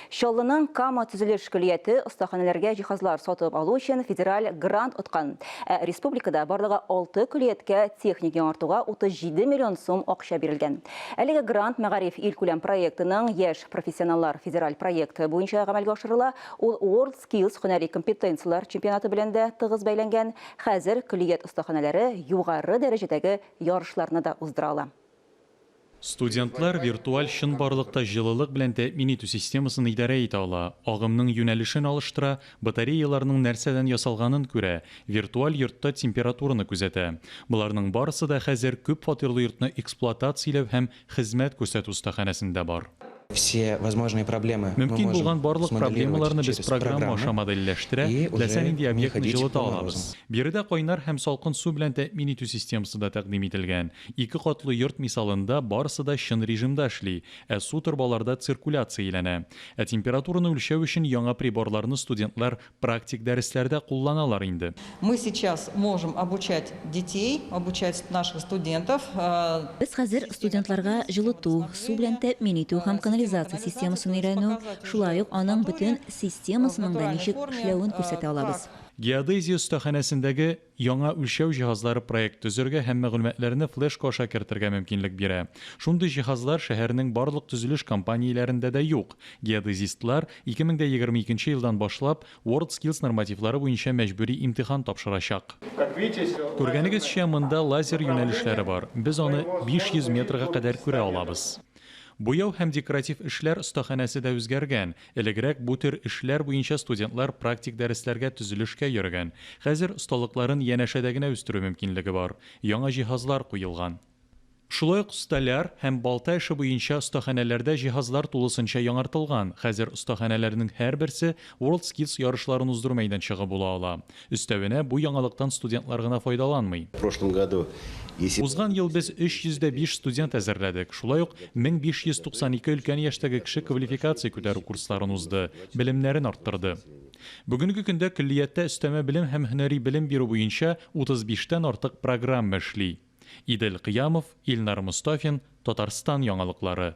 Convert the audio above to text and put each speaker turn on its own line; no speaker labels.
Шаллының кама түзіліш күлеті ұстаханелерге жихазлар сатып алу үшін федераль грант ұтқан. Республикада барлығы 6 күлетке техникен артуға 37 миллион сум ақша берілген. Әлігі грант мәғариф ил-күлем проектінің еш профессионаллар федераль проекты бойынша ғамәлге ашырыла, ол World Skills хөнәри компетенциялар чемпионаты беләндә тыгыз бәйләнгән. Хәзер күлет ұстаханелері юғары дәрежедегі ярышларны да уздырала.
Студентлар виртуаль шын барлыкта жылылык белән тәэмин итү системасын идарә итә ала. Агымның юнәлешен алыштыра, батареяларның нәрсәдән ясалганын күрә, виртуаль йортта температураны күзәтә. Буларның барысы да хәзер күп фатирлы йортны эксплуатацияләү һәм хезмәт күрсәтү остаханәсендә бар.
Все возможные проблемы
Мөмкин булган барлык проблемаларны без программа аша моделләштерә, ләсән инде объектны җылыта алабыз. Биредә кайнар һәм салкын су белән тәэмин итү системасы да тәкъдим ителгән. 2 катлы йорт мисалында барысы да чын режимда эшли, су торбаларда циркуляция әйләнә. Температураны үлчәү өчен яңа приборларны студентлар практик дәресләрдә кулланалар инде.
Мы сейчас можем обучать детей, обучать наших студентов.
Без хәзер студентларга җылыту, су белән тәэмин итү һәм канализация системасын өйрәнү, шулай ук аның бөтен системасының да ничек эшләвен күрсәтә алабыз.
Геодезия остаханәсендәге яңа үлчәү җиһазлары проект төзергә һәм мәгълүматларны флешка аша кертергә мөмкинлек бирә. Шундый җиһазлар шәһәрнең барлык төзелеш компанияләрендә дә юк. Геодезистлар 2022 елдан башлап World Skills нормативлары буенча мәҗбүри имтихан тапшырачак. Күргәнегезчә, монда лазер юнәлешләре бар. Без аны 500 метрга кадәр күрә алабыз. Буяу һәм декоратив эшләр остаханәсе дә үзгәргән. Элегрәк бу төр эшләр буенча студентлар практик дәресләргә төзелешкә йөргән. Хәзер осталыкларын янәшәдә генә үстерү мөмкинлеге бар. Яңа җиһазлар куелган. Шулай ук столяр һәм балта эше буенча остаханәләрдә җиһазлар тулысынча яңартылган. Хәзер остаханәләрнең һәрберсе World Skills ярышларын уздыру мәйданчыгы була ала. Өстәвенә бу яңалыктан студентлар гына файдаланмый. Узган ел без 305 студент әзерләдек. Шулай ук 1592 өлкән яшьтәге кеше квалификация күтәрү курсларын узды, белемнәрен арттырды. Бүгенге көндә киллияттә өстәмә белем һәм һөнәри белем бирү буенча 35тән артык программа эшли. Идел Кыямов, Илнар Мустафин, Татарстан яңалыклары.